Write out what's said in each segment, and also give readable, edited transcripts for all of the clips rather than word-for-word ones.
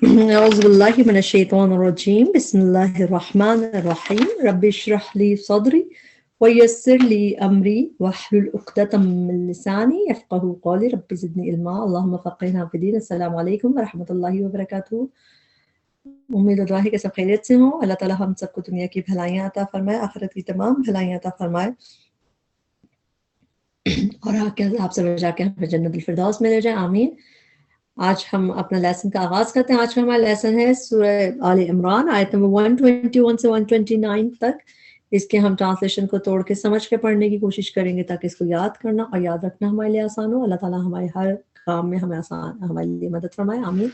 أعوذ بالله من الشيطان الرجيم بسم الله الرحمن الرحيم رب اشرح لي صدري ويسر لي أمري واحلل عقدة من لساني يفقهوا قولي رب زدني علما اللهم فقهنا في الدين. السلام علیکم ورحمۃ اللہ وبرکاتہ. امید اللہ ہے کہ سب خیریت سے ہوں. اللہ تعالیٰ ہم سب کو دنیا کی بھلائیاں عطا فرمائے, آخرت کی تمام بھلائیاں عطا فرمائے, اور آپ سے بجا کے ہمیں جنت الفردوس میں لے جائیں, آمین. آج ہم اپنا لیسن کا آغاز کرتے ہیں. آج کا ہمارا لیسن ہے سورہ آل عمران, آیت نمبر 121 سے 129 تک. اس کے ہم ٹرانسلیشن کو توڑ کے سمجھ کے پڑھنے کی کوشش کریں گے تاکہ اس کو یاد کرنا اور یاد رکھنا ہمارے لیے آسان ہو. اللہ تعالیٰ ہمارے ہر کام میں ہمیں آسان, ہمارے لیے مدد فرمائے, آمین.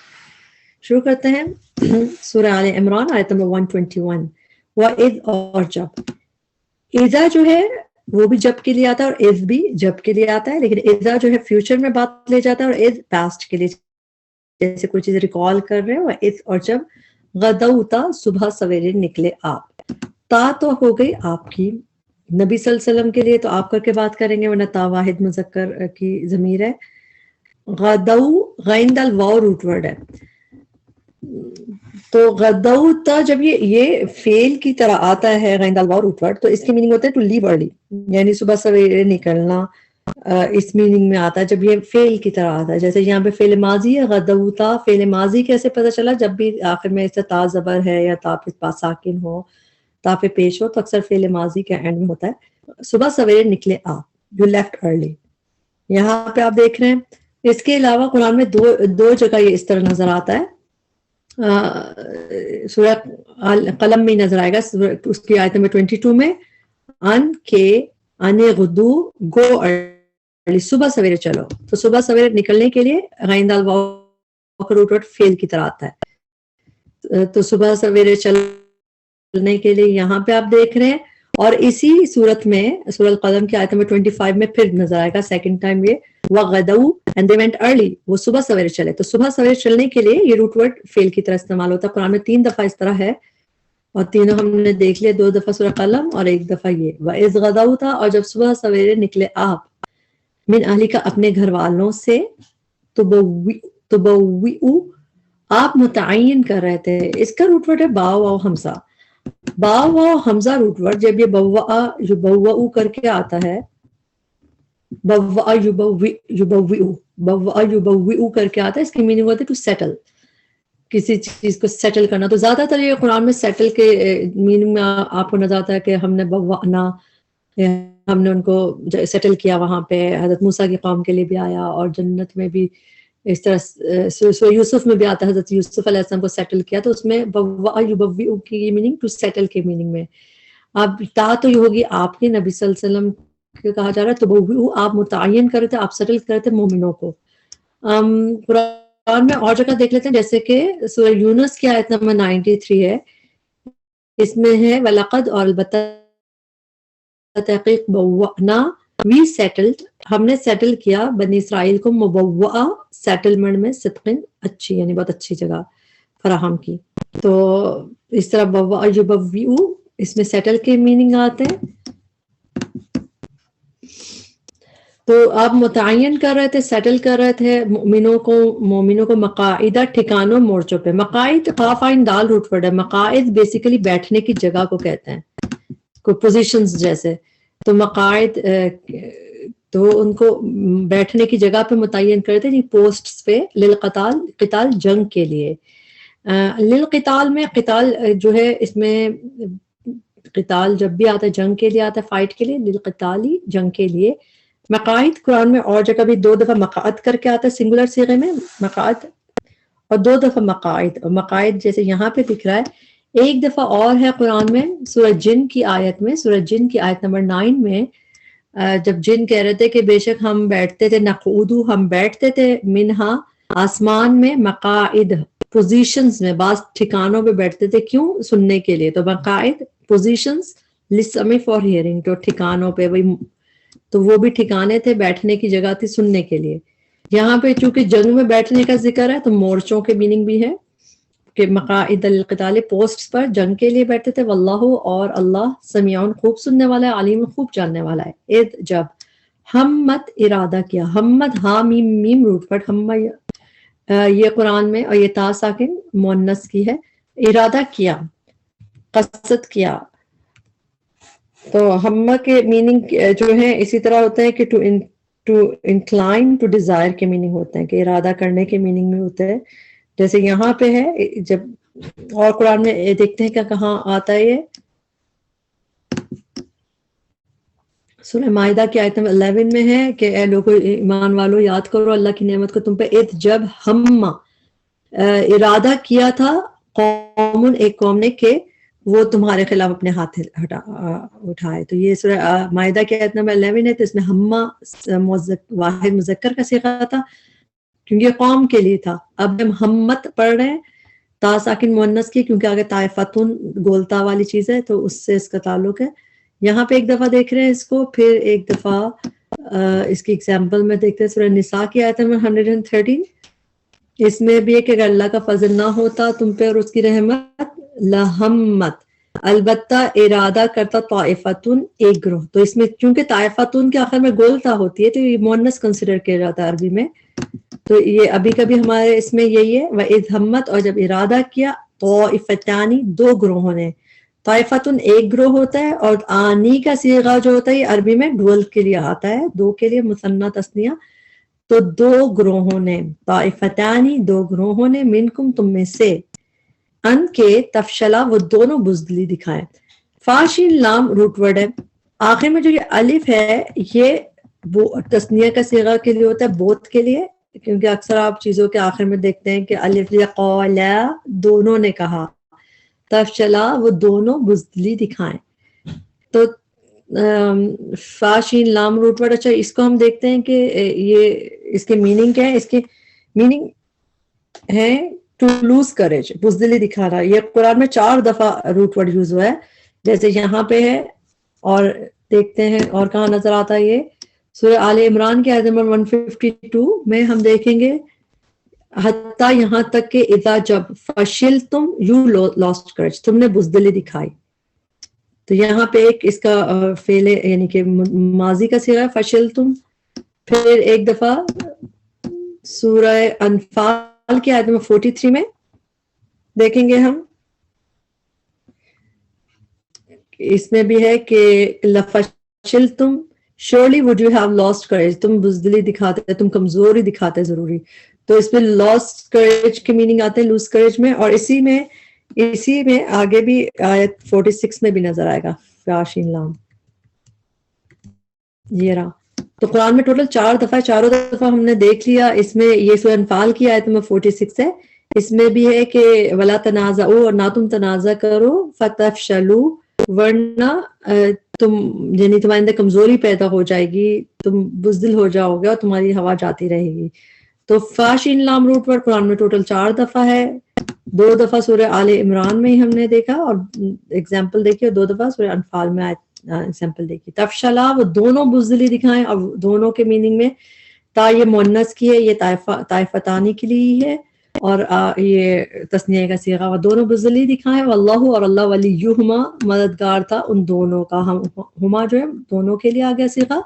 شروع کرتے ہیں. سورہ آل عمران آیت نمبر 121. وَإِذْ, اور جب. اذا جو ہے وہ بھی جب کے لیے آتا ہے اور اذ بھی جب کے لیے آتا ہے, لیکن اذا جو ہے فیوچر میں بات لے جاتا ہے اور اذ پاسٹ کے لیے, جیسے کوئی چیز ریکال کر رہے ہو. اذ, اور جب. غدوتا, صبح سویرے نکلے آپ. تا تو ہو گئی آپ کی, نبی صلی اللہ علیہ وسلم کے لیے تو آپ کر کے بات کریں گے ورنہ تا واحد مذکر کی ضمیر ہے. غدو غین دال واو روٹ ورڈ ہے, تو غدوتا جب یہ فعل کی طرح آتا ہے غین دال واو روٹ ورڈ, تو اس کی میننگ ہوتا ہے ٹو لیو ارلی, یعنی صبح سویرے نکلنا. اس میننگ میں آتا ہے جب یہ فعل کی طرح آتا ہے. جیسے یہاں پہ فعل ماضی ہے غدوتا, فعل ماضی کیسے پتہ چلا؟ جب بھی آخر میں اس سے تا زبر ہے یا تا پہ ساکن ہو, تا پہ پیش ہو, تو اکثر فعل ماضی کے اینڈ میں ہوتا ہے صبح سویرے نکلے آپ, یو لیفٹ ارلی. یہاں پہ آپ دیکھ رہے ہیں. اس کے علاوہ قرآن میں دو جگہ یہ اس طرح نظر آتا ہے. سورہ قلم میں نظر آئے گا, اس کی آیت نمبر 22 میں, ان کے ان غدو گو ارلی, صبح سویرے چلو. تو صبح سویرے نکلنے کے لیے غین دال واو کا روٹ ورڈ فعل کی طرح آتا ہے. تو صبح سویرے چلنے کے لیے یہاں پہ آپ دیکھ رہے ہیں. اور اسی صورت میں سورہ القلم کی آیت نمبر 25 میں پھر نظر آئے گا سیکنڈ ٹائم یہ وَغَدَوْا and they went early, وہ صبح سویرے چلے. تو صبح سویرے چلنے کے لیے یہ روٹ ورڈ فعل کی طرح استعمال ہوتا ہے. قرآن میں 3 دفعہ اس طرح ہے, اور تینوں ہم نے دیکھ لیا, 2 دفعہ سورہ قلم اور 1 دفعہ یہ وَإِذْ غَدَوْتَ, اور جب صبح سویرے نکلے آپ, من اہلک, اپنے گھر والوں سے, تبوئو, آپ متعین کر رہے تھے. اس کا روٹ ورڈ ہے با واو حمزہ. با واو حمزہ روٹ ورڈ جب یہ بوا یبوؤ کر کے آتا ہے, بوا یبوؤ کر کے آتا ہے, اس کی میننگ ہوتا ہے ٹو سیٹل, کسی چیز کو سیٹل کرنا. تو زیادہ تر یہ قرآن میں سیٹل کے میننگ میں آپ کو نظر آتا ہے کہ ہم نے بوانا, ہم نے ان کو سیٹل کیا. وہاں پہ حضرت موسیٰ کی قوم کے لیے بھی آیا, اور جنت میں بھی اس طرح سورہ یوسف میں بھی آتا ہے, حضرت یوسف علیہ السلام کو سیٹل کیا. تو اس میں بوا یبوؤ کی میننگ ٹو سیٹل کے میننگ میں. اب تا تو یہ ہوگی آپ کے, نبی صلی اللہ علیہ وسلم کے کہا جا رہا ہے. تو آپ متعین کرے تھے, آپ سیٹل کرے تھے مومنوں کو. قرآن میں اور جگہ دیکھ لیتے ہیں, جیسے کہ سورہ یونس کی آیت نمبر 93 ہے, اس میں ہے وَلَقَدْ, اور البتہ تحقیق بوّأْنَا, وی سیٹلڈ, ہم نے سیٹل کیا بنی اسرائیل کو, مبوّا سیٹلمنٹ میں, صدقن اچھی, یعنی بہت اچھی جگہ فراہم کی. تو اس طرح بوّا یبوّؤ, اس میں سیٹل کے میننگ آتے ہیں. تو آپ متعین کر رہے تھے, سیٹل کر رہے تھے مومنوں کو مقاعدہ, ٹھکانوں, مورچوں پہ. مقاعد قاف عین دال روٹ ورڈ ہے. مقاعد بیسیکلی بیٹھنے کی جگہ کو کہتے ہیں, کو پوزیشنز جیسے. تو مقاعد, تو ان کو بیٹھنے کی جگہ پہ متعین کرتے ہیں, پوسٹس پہ. للقتال, قتال جنگ کے لیے. للقتال میں قتال جو ہے, اس میں قتال جب بھی آتا ہے جنگ کے لیے آتا ہے, فائٹ کے لیے. للقتالی, جنگ کے لیے. مقاعد قرآن میں اور جگہ بھی 2 دفعہ مقعد کر کے آتا ہے سنگولر صیغے میں, مقعد, اور 2 دفعہ مقاعد. اور مقاعد جیسے یہاں پہ دکھ رہا ہے, 1 دفعہ اور ہے قرآن میں سورہ جن کی آیت میں, سورہ جن کی آیت نمبر 9 میں, جب جن کہہ رہے تھے کہ بے شک ہم بیٹھتے تھے, نقعودو, ہم بیٹھتے تھے, منہا, آسمان میں, مقاعد, پوزیشنز میں, بعض ٹھکانوں پہ بیٹھتے تھے. کیوں؟ سننے کے لیے. تو مقاعد, پوزیشنز, لسمع, فار ہیئرنگ, تو ٹھکانوں پہ, وہی, تو وہ بھی ٹھکانے تھے, بیٹھنے کی جگہ تھی سننے کے لیے. یہاں پہ چونکہ جنگ میں بیٹھنے کا ذکر ہے, تو مورچوں کے میننگ بھی ہے کہ مقاعد القتال, پوسٹس پر جنگ کے لیے بیٹھتے تھے. واللہ, اور اللہ, سمیعون, خوب سننے والا ہے, علیم, خوب جاننے والا ہے. اذ, جب, ہمت, ارادہ کیا. ہمت, ہا میم میم روٹ ورڈ, یہ قرآن میں، اور یہ تا ساکن مؤنث کی ہے. ارادہ کیا، قصد کیا. تو ہمہ کے میننگ جو ہے اسی طرح ہوتے ہیں کہ ٹو انکلائن ٹو ڈیزائر کے میننگ ہوتے ہیں، کہ ارادہ کرنے کے میننگ میں ہوتے ہیں. جیسے یہاں پہ ہے، جب اور قرآن میں دیکھتے ہیں کہ کہاں آتا ہے یہ. سورہ مائدہ کی آیت نمبر 11 میں ہے کہ اے لوگو ایمان والو یاد کرو اللہ کی نعمت کو تم پہ، اذ جب ہمہ ارادہ کیا تھا قوم ایک قوم نے کہ وہ تمہارے خلاف اپنے ہاتھ اٹھائے. تو یہ سورہ مائدہ کی آیت نمبر 11 ہے. تو اس میں ہمہ واحد مذکر کا صیغہ تھا کیونکہ قوم کے لیے تھا. اب ہم ہمت پڑھ رہے ہیں تا ساکن مؤنث کی، کیونکہ آگے طائفتون گولتا والی چیز ہے تو اس سے اس کا تعلق ہے. یہاں پہ ایک دفعہ دیکھ رہے ہیں اس کو، پھر ایک دفعہ اس کی ایگزامپل میں دیکھتے ہیں سورہ نساء کی آیت نمبر 113. اس میں بھی ہے کہ اگر اللہ کا فضل نہ ہوتا تم پہ اور اس کی رحمت، لہمت، البتہ ارادہ کرتا طائفتون ایک گروہ. تو اس میں چونکہ طائفتون کے آخر میں گولتا ہوتی ہے تو یہ مؤنث کنسیڈر کیا جاتا ہے عربی میں. تو یہ ابھی کبھی ہمارے اس میں یہی ہے وَإِذْ ہمت، اور جب ارادہ کیا طائفتانی دو گروہوں نے. طائفتن ایک گروہ ہوتا ہے، اور آنی کا صیغہ جو ہوتا ہے یہ عربی میں ڈول کے لیے آتا ہے، دو کے لیے مثنیٰ تثنیہ. تو دو گروہوں نے، طائفتانی دو گروہوں نے، منکم تم میں سے، ان کے تفشلا وہ دونوں بزدلی دکھائیں. فاشین لام روٹ ورڈ ہے. آخر میں جو یہ الف ہے یہ تثنیہ کا صیغہ کے لیے ہوتا ہے، بوت کے لیے، کیونکہ اکثر آپ چیزوں کے آخر میں دیکھتے ہیں کہ الف یا قولا دونوں نے کہا، تفشلا وہ دونوں بزدلی دکھائیں. تو فاشین لام روٹ ورڈ. اچھا اس کو ہم دیکھتے ہیں کہ یہ اس کے میننگ کیا ہے. اس کے میننگ ہے ٹو لوز کریج، بزدلی دکھانا. یہ قرآن میں 4 دفعہ روٹ ورڈ یوز ہوا ہے، جیسے یہاں پہ ہے، اور دیکھتے ہیں اور کہاں نظر آتا ہے. یہ سورہ آل عمران کے آیت نمبر 152 میں ہم دیکھیں گے حتیٰ یہاں تک کہ اذا جب فشل تم یو لاسٹ کریج، تم نے بزدلی دکھائی. تو یہاں پہ ایک اس کا فعل یعنی کہ ماضی کا صیغہ فشل تم. پھر ایک دفعہ سورہ انفال کی آیت نمبر 43 میں دیکھیں گے ہم، اس میں بھی ہے کہ لفشل تم surely would you have lost courage، تم بزدلی دکھاتے، تم کمزوری دکھاتے ضروری. تو اس میں lost courage کے میننگ آتے ہیں lose courage میں. اور اسی میں آگے بھی آیت 46 میں بھی نظر آئے گا فاشین لام. یہ رہا. تو قرآن میں ٹوٹل 4 دفعہ، چاروں دفعہ ہم نے دیکھ لیا. اس میں یہ سورہ انفال کی آیت نمبر 46 ہے. اس میں بھی ہے کہ ولا تنازعوا، اور نہ تم تنازع کرو، فتفشلوا، ورنہ تم یعنی تمہارے اندر کمزوری پیدا ہو جائے گی، تم بزدل ہو جاؤ گے اور تمہاری ہوا جاتی رہے گی. تو فاشین لام روٹ پر قرآن میں ٹوٹل 4 دفعہ ہے. 2 دفعہ سورہ آل عمران میں ہی ہم نے دیکھا اور ایگزامپل دیکھی، اور 2 دفعہ سورہ انفال میں ایگزامپل دیکھی. تفشلا وہ دونوں بزدلی دکھائیں، اور دونوں کے میننگ میں تا یہ مؤنث کی ہے، یہ طائفتانی کے لیے ہی ہے، اور یہ تثنیہ کا صیغہ، وہ دونوں بزدلی دکھائیں. واللہ، اور اللہ ولیہما مددگار تھا ان دونوں کا. ہما جو ہے دونوں کے لیے آ گیا صیغہ،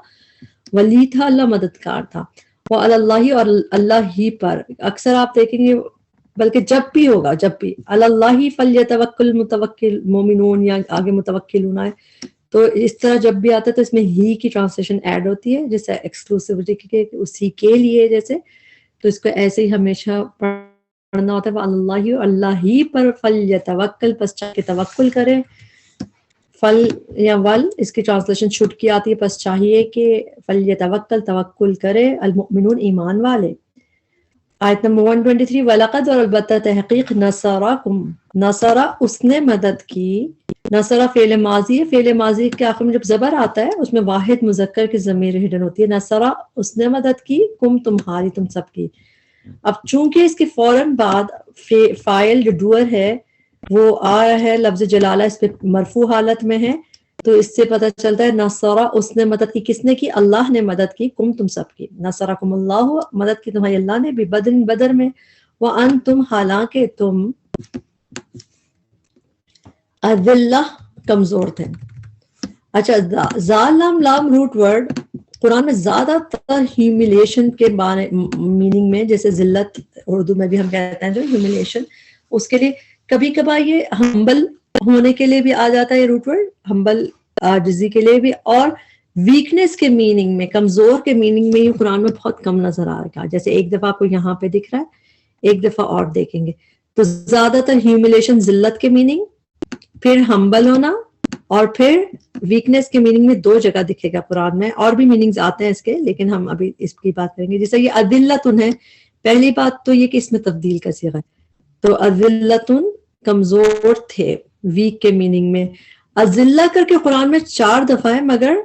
ولی تھا اللہ مددگار تھا. وعلی اللہ، اور اللہ ہی پر. اکثر آپ دیکھیں گے بلکہ جب بھی ہوگا، جب بھی علی اللہ فلیتوکل متوکل مومنون، یا آگے متوکلون ہے، تو اس طرح جب بھی آتا ہے تو اس میں ہی کی ٹرانسلیشن ایڈ ہوتی ہے، جیسے ایکسکلوسیوٹی کے اسی کے لیے جیسے. تو اس کو ایسے ہی ہمیشہ پڑھنا ہوتا ہے. اللہ، اللہ ہی پر فلیتوکل، پس چاہیے توکل کرے. فل یا ول اس کی ٹرانسلیشن شڈ کی آتی ہے، پس چاہیے کہ فلیتوکل توکل کرے المؤمنون ایمان والے. آیت نمبر 123 وَلَقَدْ، اور البتہ تحقیق نصرکم، نصرہ اس نے مدد کی. نصرہ فعل ماضی ہے، فعل ماضی کے آخر میں جب زبر آتا ہے اس میں واحد مذکر کی ضمیر ہڈن ہوتی ہے. نصرہ اس نے مدد کی، کم تمہاری، تم سب کی. اب چونکہ اس کے فوراً بعد فاعل جو ڈوئر ہے وہ آ رہا ہے، لفظ جلالہ اس پہ مرفوع حالت میں ہے، تو اس سے پتہ چلتا ہے نصرہ اس نے مدد کی. کس نے کی؟ اللہ نے مدد کی، کم تم سب کی. نصرکم اللہ، مدد کی تمہاری اللہ نے، بدر، بدر میں. وانتم، حالانکہ تم اذلہ کمزور تھے. اچھا زال لام لام روٹ ورڈ قرآن میں زیادہ تر ہیوملیشن کے بارے میننگ میں، جیسے ذلت اردو میں بھی ہم کہتے ہیں جو ہیوملیشن، اس کے لیے کبھی کبھار یہ ہمبل ہونے کے لیے بھی آ جاتا ہے یہ روٹ ورڈ، ہمبل عاجزی کے لیے بھی، اور ویکنیس کے میننگ میں، کمزور کے میننگ میں یہ قرآن میں بہت کم نظر آ رہا ہے. جیسے ایک دفعہ آپ کو یہاں پہ دکھ رہا ہے، ایک دفعہ اور دیکھیں گے تو زیادہ تر ہیوملیشن ذلت کے میننگ، پھر ہمبل ہونا، اور پھر ویکنیس کے میننگ میں 2 جگہ دکھے گا قرآن میں. اور بھی میننگز آتے ہیں اس کے، لیکن ہم ابھی اس کی بات کریں گے. جیسے یہ اذلتن ہے، پہلی بات تو یہ کہ اس میں تبدیل کا صیغہ ہے، تو اذلتن کمزور تھے، ویک کے میننگ میں. اذلہ کر کے قرآن میں 4 دفعہ ہے، مگر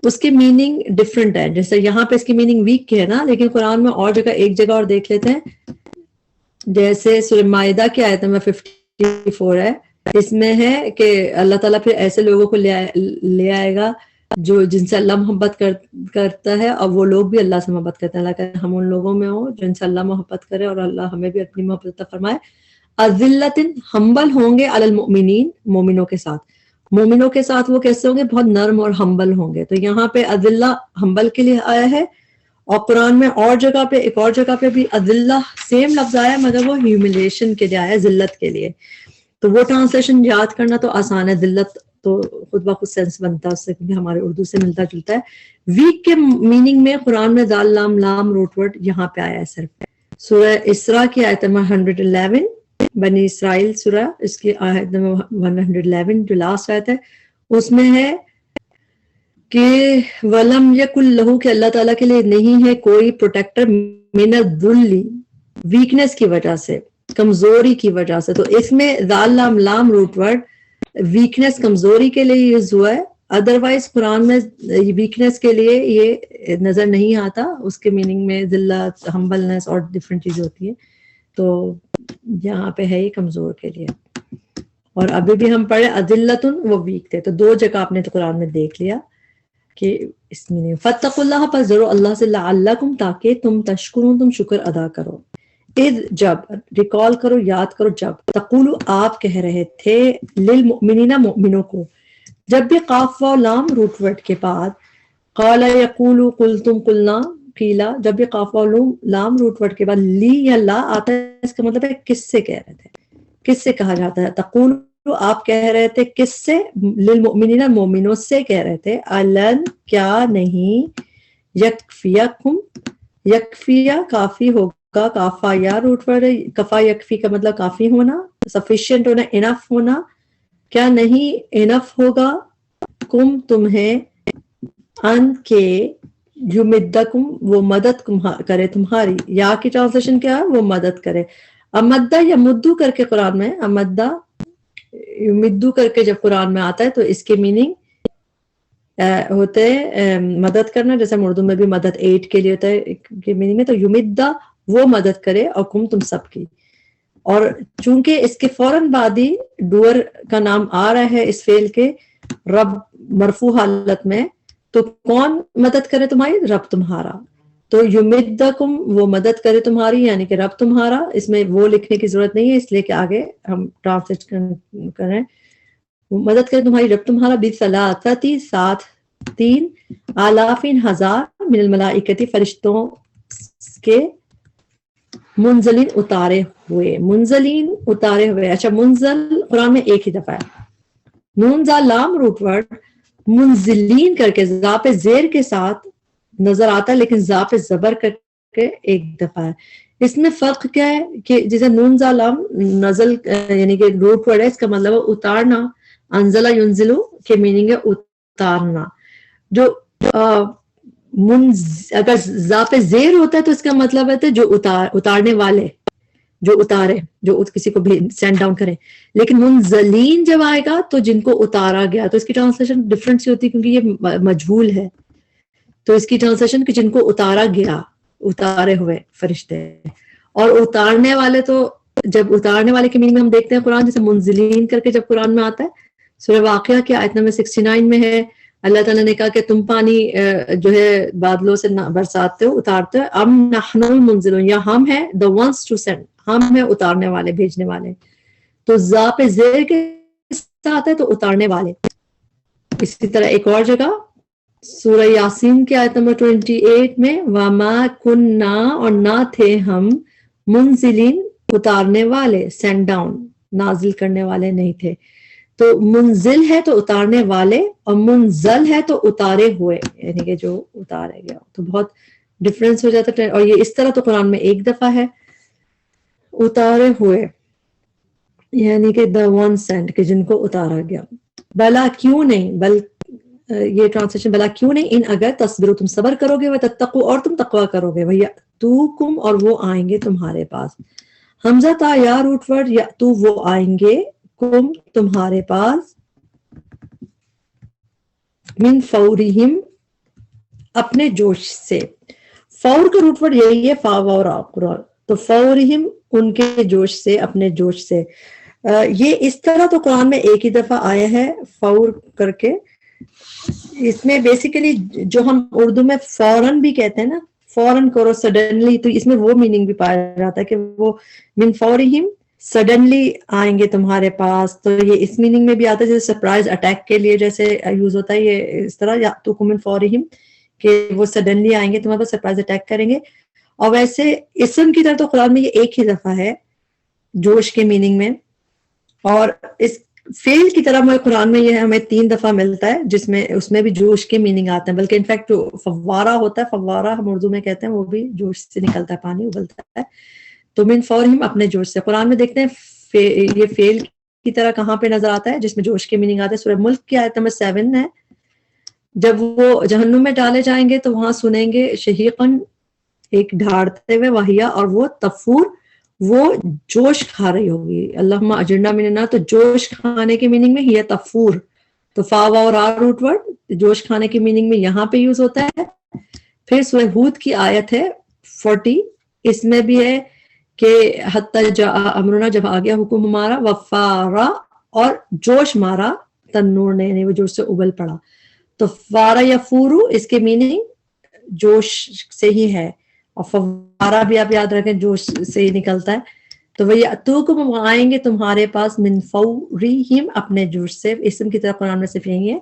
اس کی میننگ ڈفرنٹ ہے. جیسے یہاں پہ اس کی میننگ ویک کی ہے نا، لیکن قرآن میں اور جگہ ایک جگہ اور دیکھ لیتے ہیں. جیسے سورہ مائدہ کی آیت نمبر 54 ہے، اس میں ہے کہ اللہ تعالیٰ پھر ایسے لوگوں کو لے آئے گا جو جن سے اللہ محبت کرتا ہے، اور وہ لوگ بھی اللہ سے محبت کرتے ہیں. اللہ کہ ہم ان لوگوں میں ہوں جن سے اللہ محبت کرے، اور اللہ ہمیں بھی اپنی محبت عطا فرمائے. اذلتن ہمبل ہوں گے، علی المؤمنین مومنوں کے ساتھ. مومنوں کے ساتھ وہ کیسے ہوں گے؟ بہت نرم اور ہمبل ہوں گے. تو یہاں پہ اذلہ ہمبل کے لیے آیا ہے، اور قرآن میں اور جگہ پہ، ایک اور جگہ پہ بھی اذلہ سیم لفظ آیا ہے، مگر وہ ہیوملیشن کے لیے آیا ہے، ذلت کے لیے. تو وہ ٹرانسلیشن یاد کرنا تو آسان ہے. ذلت تو خود بخود سینس بنتا ہے اس سے، کیونکہ ہمارے اردو سے ملتا جلتا ہے. ویک کے میننگ میں قرآن میں دال لام لام روٹ ورڈ یہاں پہ آیا ہے صرف. سورہ اسراء کی آیت نمبر 111، بنی اسرائیل سورہ، اس کی آیت نمبر 111 جو لاسٹ آیت ہے، اس میں ہے کہ وَلَمْ يَكُنْ لَهُ، کہ اللہ تعالیٰ کے لیے نہیں ہے کوئی پروٹیکٹر، من الذل، ویکنیس کی وجہ سے، کمزوری کی وجہ سے. تو اس میں ذال لام لام روٹ ورڈ ویکنیس، کمزوری کے لیے یوز ہوا ہے. ادروائز قرآن میں ویکنیس کے لیے یہ نظر نہیں آتا، اس کے میننگ میں ذلت، ہمبلنس اور ڈفرینٹ چیزیں ہوتی ہیں. تو یہاں پہ ہے یہ کمزور کے لیے. اور ابھی بھی ہم پڑھے اذلتن، وہ ویک تھے. تو 2 جگہ آپ نے تو قرآن میں دیکھ لیا کہ اس میں فاتقوا اللہ، پر ضرور اللہ سے، لعلکم، تاکہ تم تشکرون، تم شکر ادا کرو. اذ، جب، ریکال کرو، یاد کرو، جب تقولو، آپ کہہ رہے تھے، للمؤمنین، مومنوں کو. جب بھی قاف و لام روٹ ورڈ کے بعد، قال یقول، قلتم، قلنا، قیلا، جب بھی قاف و لام روٹ ورڈ کے بعد لی یا لا آتا ہے، اس کا مطلب ہے کس سے کہہ رہے تھے، کس سے کہا جاتا ہے. تقول، آپ کہہ رہے تھے، کس سے؟ للمؤمنین، مومنوں سے کہہ رہے تھے. الن، کیا نہیں، یکفیکم، یکفیہ کافی ہوگا، کافا یا روٹ ورڈ ہے. کفا یکفی کا مطلب کافی ہونا، سفیشینٹ ہونا، انف ہونا. کیا نہیں انف ہوگا، کم تمہیں، ان کے، یمدکم، وہ مدد کرے تمہاری. یا کی ٹرانسلیشن کیا ہے؟ وہ مدد کرے. امدہ یا مدو کر کے قرآن میں، امدہ یمدو کر کے جب قرآن میں آتا ہے تو اس کے میننگ ہوتے ہیں مدد کرنا، جیسے اردو میں بھی مدد ایڈ کے لیے ہوتا ہے کے میننگ میں. تو یمدہ وہ مدد کرے، اور کم تم سب کی. اور چونکہ اس کے فوراً بعد ہی ڈوئر کا نام آ رہا ہے اس فعل کے، رب مرفوع حالت میں، تو کون مدد کرے تمہاری؟ رب تمہارا. تو یمدکم، وہ مدد کرے تمہاری، یعنی کہ رب تمہارا. اس میں وہ لکھنے کی ضرورت نہیں ہے، اس لیے کہ آگے ہم ٹرانسلیٹ کریں. وہ مدد کرے تمہاری، رب تمہارا، بثلاثتی، 3 آلافین، 1000، من الملائکتی، فرشتوں کے، منزلین، اتارے ہوئے. منزلین، اتارے ہوئے. اچھا، منزل قرآن میں ایک ہی دفعہ ہے. نون زا لام روٹ ورڈ منزلین کر کے زا پہ زیر کے ساتھ نظر آتا ہے، لیکن زا پہ زبر کر کے ایک دفعہ ہے. اس میں فرق کیا ہے کہ جیسے نون زا لام نزل یعنی کہ روٹ ورڈ ہے، اس کا مطلب ہے اتارنا. انزلہ ینزلو کے میننگ ہے اتارنا. جو اگر زا پہ زیر ہوتا ہے تو اس کا مطلب ہے جو اتارنے والے، جو اتارے، جو کسی کو سینڈ ڈاؤن کرے. لیکن منزلین جب آئے گا تو جن کو اتارا گیا، تو اس کی ٹرانسلیشن ڈفرنٹ سی ہوتی ہے کیونکہ یہ مجہول ہے. تو اس کی ٹرانسلیشن کہ جن کو اتارا گیا، اتارے ہوئے فرشتے. اور اتارنے والے، تو جب اتارنے والے کے میننگ میں ہم دیکھتے ہیں قرآن جیسے منزلین کر کے جب قرآن میں آتا ہے، سورہ واقعہ کی آیت نمبر 69 میں ہے، اللہ تعالیٰ نے کہا کہ تم پانی جو ہے بادلوں سے برساتے ہو، اتارتے ہو. ام نحن المنزلون، یا ہم ہیں the ones to send، ہم ہیں اتارنے والے، بھیجنے والے. تو زا پہ زیر کے ساتھ ہے تو اتارنے والے. اسی طرح ایک اور جگہ سورہ یاسین کی آیت نمبر 28 میں وما کننا اور نہ تھے ہم منزلین اتارنے والے، سینڈ ڈاؤن نازل کرنے والے نہیں تھے. تو منزل ہے تو اتارنے والے، اور منزل ہے تو اتارے ہوئے، یعنی کہ جو اتارے گیا. تو بہت ڈفرینس ہو جاتا ہے. اور یہ اس طرح تو قرآن میں ایک دفعہ ہے اتارے ہوئے، یعنی کہ the one sent، کہ جن کو اتارا گیا. بلا کیوں نہیں، بل یہ ٹرانسلیشن بلا کیوں نہیں، ان اگر تصبرو تم صبر کرو گے، وتتقو اور تم تقوی کرو گے، ویأتوکم اور وہ آئیں گے تمہارے پاس. حمزہ تا یا روٹ ورڈ، یأتو وہ آئیں گے، کم تمہارے پاس، من فورہم اپنے جوش سے. فور کا روٹ ورڈ یہی ہے، فاورا. تو فورہم ان کے جوش سے، اپنے جوش سے. یہ اس طرح تو قرآن میں ایک ہی دفعہ آیا ہے فور کر کے. اس میں بیسیکلی جو ہم اردو میں فوراً بھی کہتے ہیں نا، فوراً کرو، سڈنلی، تو اس میں وہ میننگ بھی پایا جاتا ہے کہ وہ من فورہم سڈنلی آئیں گے تمہارے پاس. تو یہ اس میننگ میں بھی آتا ہے جیسے سرپرائز اٹیک کے لیے جیسے یوز ہوتا ہے، یہ اس طرح یاتوکم من فورہم کہ وہ سڈنلی آئیں گے تمہارے پاس، سرپرائز اٹیک کریں گے. اور ویسے اسم کی طرح تو قرآن میں یہ ایک ہی دفعہ ہے جوش کے میننگ میں. اور اس فیل کی طرح میں قرآن میں یہ ہمیں 3 دفعہ ملتا ہے جس میں اس میں بھی جوش کے میننگ آتے ہیں. بلکہ انفیکٹ جو فوارہ ہوتا ہے، فوارہ ہم اردو میں کہتے ہیں، وہ بھی جوش سے نکلتا ہے، پانی ابلتا ہے. تو من فورہم اپنے جوش سے. قرآن میں دیکھتے ہیں یہ فیل کی طرح کہاں پہ نظر آتا ہے جس میں جوش کے میننگ آتے ہیں. سورہ ملک کی آیت نمبر 7 ہے، جب وہ جہنم میں ڈالے جائیں گے تو وہاں سنیں گے شہیقاً، ایک ڈھاڑتے ہوئے، وحیا اور وہ تفور، وہ جوش کھا رہی ہوگی. اللہم اجرنا من النار، تو جوش کھانے کے میننگ میں ہی تفور. تو فا اور آ روٹ ورڈ جوش کھانے کے میننگ میں یہاں پہ یوز ہوتا ہے. پھر سورہ ہود کی آیت ہے 40، اس میں بھی ہے کہ حتی جاء امرنا، جب آ گیا حکم ہمارا، وفارا اور جوش مارا تنور نے، یعنی وہ جوش سے ابل پڑا. تو فارا یا فورو اس کے میننگ جوش سے ہی ہے، اور فوارہ بھی آپ یاد رکھیں جوش سے ہی نکلتا ہے. تو وَيَأْتُوكُمْ آئیں گے تمہارے پاس، من فورہم اپنے جوش سے. اسم کی طرح قرآن میں صرف یہی ہے.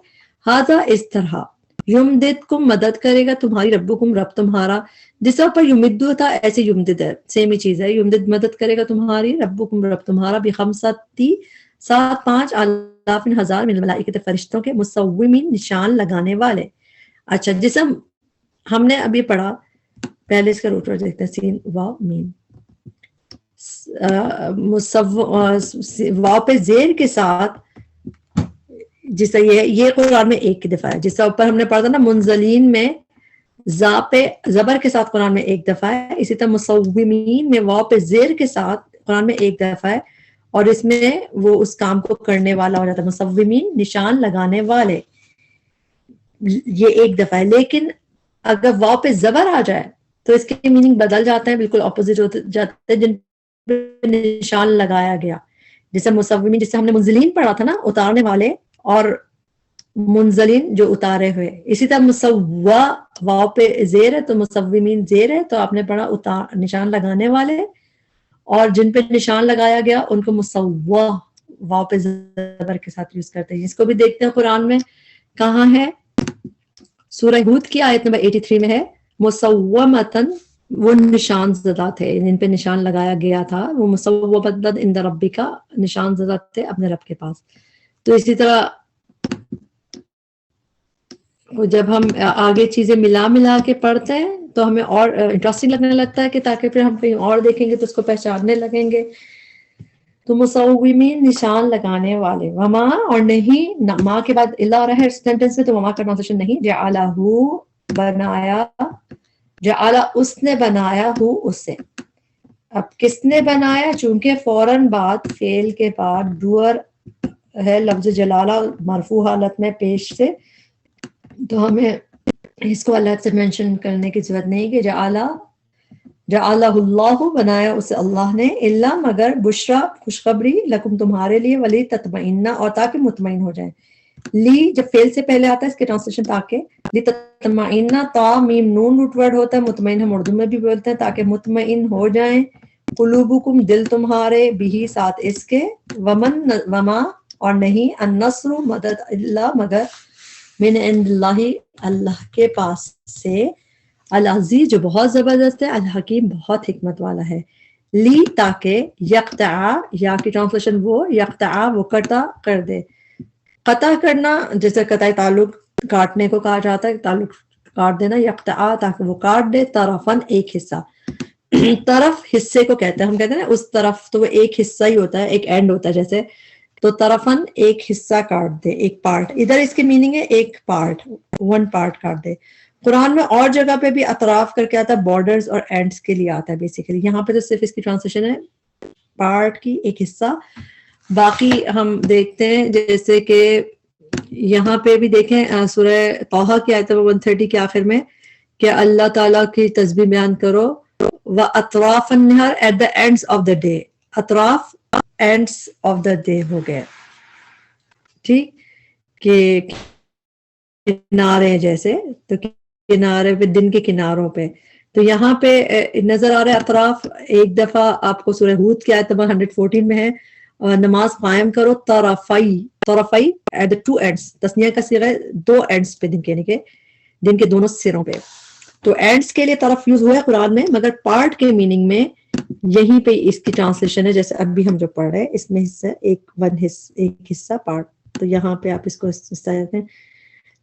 ھذا اس طرح، یمددکم مدد کرے گا تمہاری، ربکم رب تمہارا. جس طرح پر یمدو تھا ایسے یمدد ہے، سیم ہی چیز ہے. یمدد مدد کرے گا تمہاری، ربکم رب تمہارا، بخمستی 5 آلاف ہزار، من الملائکۃ فرشتوں کے، مصومین نشان لگانے والے. اچھا، جسم ہم نے ابھی پڑھا، پہلے اس کا روٹ ورڈ دیکھتے ہیں، سین واو میم. واو پہ زیر کے ساتھ، جس طرح یہ قرآن میں ایک دفعہ ہے. جس طرح اوپر ہم نے پڑھا تھا نا منزلین میں زا پہ زبر کے ساتھ قرآن میں ایک دفعہ ہے، اسی طرح مصومین میں واو پہ زیر کے ساتھ قرآن میں ایک دفعہ ہے. اور اس میں وہ اس کام کو کرنے والا ہو جاتا ہے، مصومین نشان لگانے والے، یہ ایک دفعہ ہے. لیکن اگر واو پہ زبر آ جائے تو اس کے میننگ بدل جاتے ہیں، بالکل اپوزٹ ہو جاتے ہیں، جن پہ نشان لگایا گیا. جیسے مصومین، جسے ہم نے منزلین پڑھا تھا نا، اتارنے والے، اور منزلین جو اتارے ہوئے. اسی طرح مسوا واو پہ زیر ہے تو مصومین زیر ہے، تو آپ نے پڑھا نشان لگانے والے، اور جن پہ نشان لگایا گیا ان کو مسوا واو پہ زبر کے ساتھ یوز کرتے ہیں. اس کو بھی دیکھتے ہیں قرآن میں کہاں ہے. سورہ ہود کی آیت نمبر 83 میں ہے، مسومتن، وہ نشان زدہ تھے، جن پہ نشان لگایا گیا تھا، وہ مسومتن عند ربک، نشان زدہ تھے اپنے رب کے پاس. تو اسی طرح جب ہم آگے چیزیں ملا کے پڑھتے ہیں تو ہمیں اور انٹرسٹنگ لگنے لگتا ہے، کہ تاکہ پھر ہم کہیں اور دیکھیں گے تو اس کو پہچاننے لگیں گے. تو مصومین نشان لگانے والے، وما اور نہیں، ماں کے بعد الا رہے سینٹنس میں تو وما کا ٹرانسلیشن نہیں، جعلہ بنایا، جعلہ اس نے بنایا ہو اسے. اب کس نے بنایا؟ چونکہ فوراً بعد فعل کے بعد ڈوئر ہے، لفظ جلالہ مرفوع حالت میں پیش سے، تو ہمیں اس کو الگ سے مینشن کرنے کی ضرورت نہیں کہ جعلہ اللہ، بنایا اسے اللہ نے، الا مگر، بشرا خوشخبری، لکم تمہارے لیے، ولی تطمئنہ اور تاکہ مطمئن ہو جائیں. لی جب فعل سے پہلے آتا ہے اس کے ٹرانسلیشن تاکہ، لی تطمئنہ، تا میم نون روٹ ورڈ ہوتا ہے، مطمئن ہم اردو میں بھی بولتے ہیں، تاکہ مطمئن ہو جائیں. قلوبکم دل تمہارے، بھی ساتھ اس کے، وما اور نہیں، النصر مدد، الا مگر، من عند اللہ اللہ کے پاس سے، العزیز جو بہت زبردست ہے، الحکیم بہت حکمت والا ہے، لی تاکہ یقطع، یا کی ٹرانسلیشن وہ یقطع وہ قطع کر دے، قطع کرنا جیسے قطع تعلق کاٹنے کو کہا جاتا ہے، تعلق کاٹ دینا، یقطع تاکہ وہ کاٹ دے، طرفن ایک حصہ، طرف حصے کو کہتے ہیں، ہم کہتے ہیں نا اس طرف، تو وہ ایک حصہ ہی ہوتا ہے، ایک اینڈ ہوتا ہے جیسے، تو طرفن ایک حصہ کاٹ دے، ایک پارٹ، ادھر اس کی میننگ ہے ایک پارٹ، ون پارٹ کاٹ دے۔ قرآن میں اور جگہ پہ بھی اطراف کر کے آتا ہے، بارڈرز اور اینڈز کے لیے آتا ہے بیسیکلی، یہاں پہ تو صرف اس کی ٹرانسلیشن ہے پارٹ کی، ایک حصہ۔ باقی ہم دیکھتے ہیں جیسے کہ یہاں پہ بھی دیکھیں سورہ طٰہٰ کی آیت نمبر 130 کے آخر میں کہ اللہ تعالیٰ کی تسبیح بیان کرو، وَأَطْرَافَ النَّهَارِ at the ends of the day، اطراف اینڈس آف دا ڈے ہو گئے، ٹھیک، کہ کنارے جیسے، تو کنارے پہ دن کے کناروں پہ، تو یہاں پہ نظر آ رہا ہے اطراف۔ ایک دفعہ آپ کو سورہ ہود کی آیت نمبر 114 میں ہے نماز قائم کرو طرفی ایٹ دا ٹو اینڈس، تسنیہ کا صیغہ ہے دو اینڈس پہ، دن کے یعنی کہ دن کے دونوں سروں پہ، تو اینڈس کے لیے طرف یوز ہوا ہے قرآن میں، مگر پارٹ کے میننگ میں یہیں پہ اس کی ٹرانسلیشن ہے، جیسے اب بھی ہم جو پڑھ رہے ہیں اس میں حصہ ایک حصہ پارٹ، تو یہاں پہ آپ اس کو اس طرح کہتے ہیں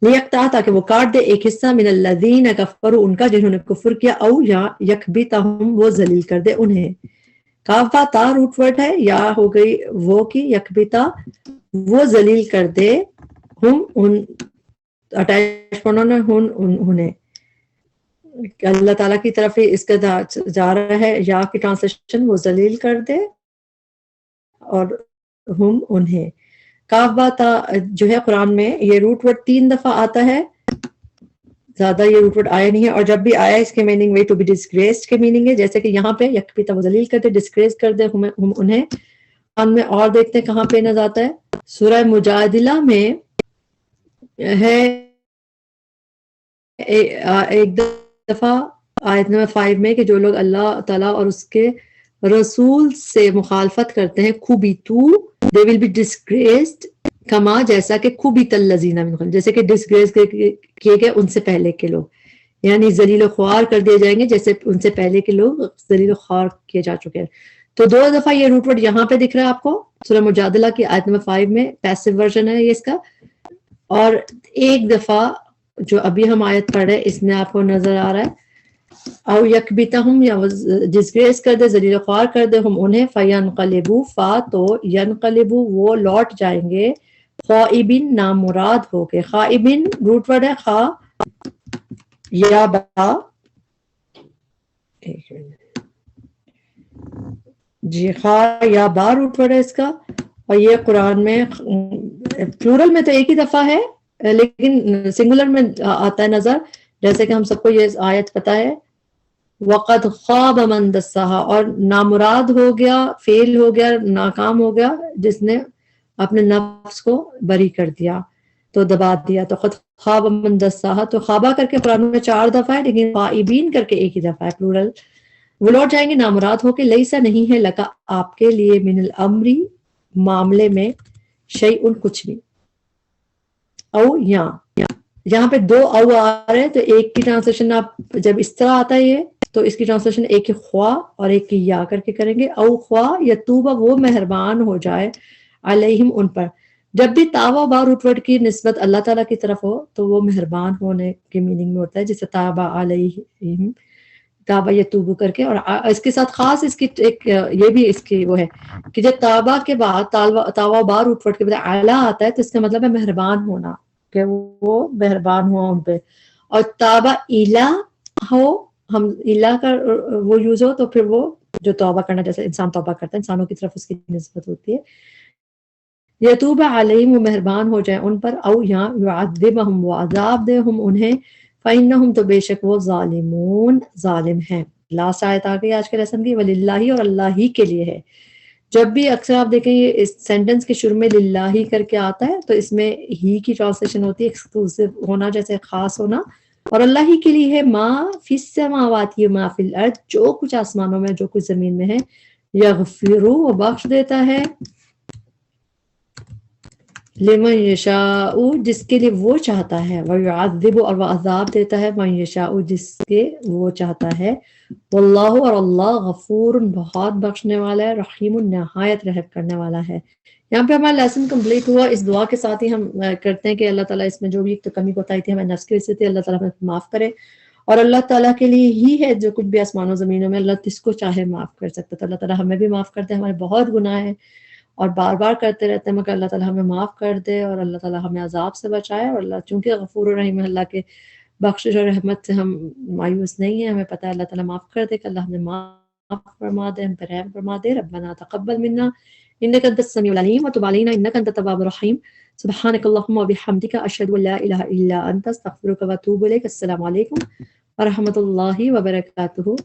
لیقطع تاکہ وہ کاٹ دے ایک حصہ، من الذین کفروا ان کا جنہوں نے کفر کیا، او یا یکبتہم وہ ذلیل کر دے انہیں، کافا تا روٹ ورڈ ہے، یا ہو گئی وہ کی یکبتا وہ ذلیل کر دے، ہم ان اٹیچ پڑھنا انہیں، اللہ تعالیٰ کی طرف ہی اس کا جا رہا ہے، یا کی ٹرانسلیشن وہ ذلیل کر دے اور ہم انہیں، کاف با تا جو ہے قرآن میں یہ روٹ ورڈ 3 دفعہ آتا ہے، زیادہ یہ روٹ ورڈ آیا نہیں ہے، اور جب بھی آیا اس کے میننگ وے ٹو بی ڈسگریسڈ کے میننگ ہے، جیسے کہ یہاں پہ یکبتا وہ ذلیل کر دے، ڈسگریس کر دے ہم انہیں۔ قرآن میں اور دیکھتے ہیں کہاں پہ نظر آتا ہے، سورہ مجادلہ میں ہے ایک دفعہ آیت نمبر 5 میں کہ جو لوگ اللہ تعالیٰ اور اس کے رسول سے مخالفت کرتے ہیں، خوبیتو they will be disgraced کما جیسا کہ خوبیت الذین من قبل، جیسے کہ ڈسگریس کیے گئے ان سے پہلے کے لوگ، یعنی ذلیل و خوار کر دیے جائیں گے جیسے ان سے پہلے کے لوگ ذلیل و خوار کیے جا چکے ہیں۔ تو 2 دفعہ یہ روٹ ورڈ یہاں پہ دکھ رہا ہے آپ کو سورہ مجادلہ کی آیت نمبر 5 میں، پیسو ورژن ہے یہ اس کا، اور ایک دفعہ جو ابھی ہم آیت پڑھ رہے ہیں اس میں آپ کو نظر آ رہا ہے او یکبتہم یا ڈسگریس کر دے، ذلیل و خوار کر دے ہم انہیں، فینقلبوا فا تو ینقلبوا وہ لوٹ جائیں گے، خائبین نامراد ہو کے، خائبین روٹ ورڈ ہے خا یا با، جی خا یا با روٹ ورڈ ہے اس کا، اور یہ قرآن میں پلورل میں تو ایک ہی دفعہ ہے لیکن سنگولر میں آتا ہے نظر، جیسے کہ ہم سب کو یہ آیت پتہ ہے، وقد خواب من دساہا، اور نامراد ہو گیا، فیل ہو گیا، ناکام ہو گیا جس نے اپنے نفس کو بری کر دیا، تو دبا دیا، تو قد خواب من دساہا، تو خوابہ کر کے قرآن میں 4 دفعہ ہے لیکن خائبین کر کے ایک ہی دفعہ ہے پلورل، وہ لوٹ جائیں گے نامراد ہو کے، لیسا نہیں ہے لکا آپ کے لیے، من الامری معاملے میں، شیئن کچھ بھی، او یہاں پہ 2 او آ رہے ہیں، تو ایک کی ٹرانسلیشن آپ جب اس طرح آتا ہے یہ تو اس کی ٹرانسلیشن ایک کی خوا اور ایک کی یا کر کے کریں گے، او خوا یتوبہ وہ مہربان ہو جائے، علیہم ان پر، جب بھی تابا با روٹ ورڈ کی نسبت اللہ تعالیٰ کی طرف ہو تو وہ مہربان ہونے کے میننگ میں ہوتا ہے، جیسے تابا علیہم، تابا یتوبو کر کے، اور اس کے ساتھ خاص اس کی ایک یہ بھی اس کی وہ ہے کہ جب تابا کے بعد تابا با روٹ ورڈ کے بعد اعلیٰ آتا ہے تو اس کا مطلب ہے مہربان ہونا، کہ وہ مہربان ہوا ان پہ، اور تابا الہ ہو، ہم الہ کا وہ یوز ہو تو پھر وہ جو توبہ کرنا، جیسے انسان توبہ کرتا ہے انسانوں کی طرف اس کی نسبت ہوتی ہے، یتوب علیہم وہ مہربان ہو جائے ان پر، او یا یعذبہم وہ عذاب دے ہم انہیں، فإنہم تو بے شک وہ ظالمون ظالم ہیں۔ لاسٹ آیت آ گئی آج کے لیسن کی، وللہ اور اللہ ہی کے لیے ہے، جب بھی اکثر آپ دیکھیں یہ اس سینٹنس کے شروع میں للہ کر کے آتا ہے تو اس میں ہی کی ٹرانسلیشن ہوتی ہے ایکسکلوسیو ہونا، جیسے خاص ہونا، اور اللہ ہی کے لیے ہے، ما فی السماوات و ما فی الارض جو کچھ آسمانوں میں جو کچھ زمین میں ہے، یغفر وہ بخش دیتا ہے، لمن یشاء جس کے لیے وہ چاہتا ہے، ویعذب اور وہ عذاب دیتا ہے، من یشاء جس کے وہ چاہتا ہے، واللہ اور اللہ غفور بہت بخشنے والا ہے، رحیم نہایت رحم کرنے والا ہے۔ یہاں پہ ہمارا لیسن کمپلیٹ ہوا۔ اس دعا کے ساتھ ہی ہم کرتے ہیں کہ اللہ تعالیٰ اس میں جو بھی کمی کوتاہی تھی ہمیں نفس کی وجہ سے تھی، اللہ تعالیٰ ہمیں معاف کرے، اور اللہ تعالیٰ کے لیے ہی ہے جو کچھ بھی آسمان و زمینوں میں، اللہ جس کو چاہے معاف کر سکتا ہے، تو اللہ تعالیٰ ہمیں بھی معاف کرتے ہیں، ہمارے بہت گناہ ہیں اور بار بار کرتے رہتے ہیں، مگر اللہ تعالیٰ ہمیں معاف کر دے اور اللہ تعالیٰ ہمیں عذاب سے بچائے، اور اللہ چونکہ غفور الرحیم ہے، اللہ کے بخشش اور رحمت سے ہم مایوس نہیں ہیں، ہمیں پتہ ہے اللہ تعالیٰ معاف کر دے کہ اللہ ہمیں معاف فرما دے، ہم پر رحم فرما دے۔ ربنا تقبل منا انك انت السميع العليم وتب علينا انك انت التواب الرحيم سبحانك اللهم وبحمدك اشهد ان لا اله الا انت استغفرك واتوب اليك۔ السلام علیکم ورحمۃ اللہ وبرکاتہ۔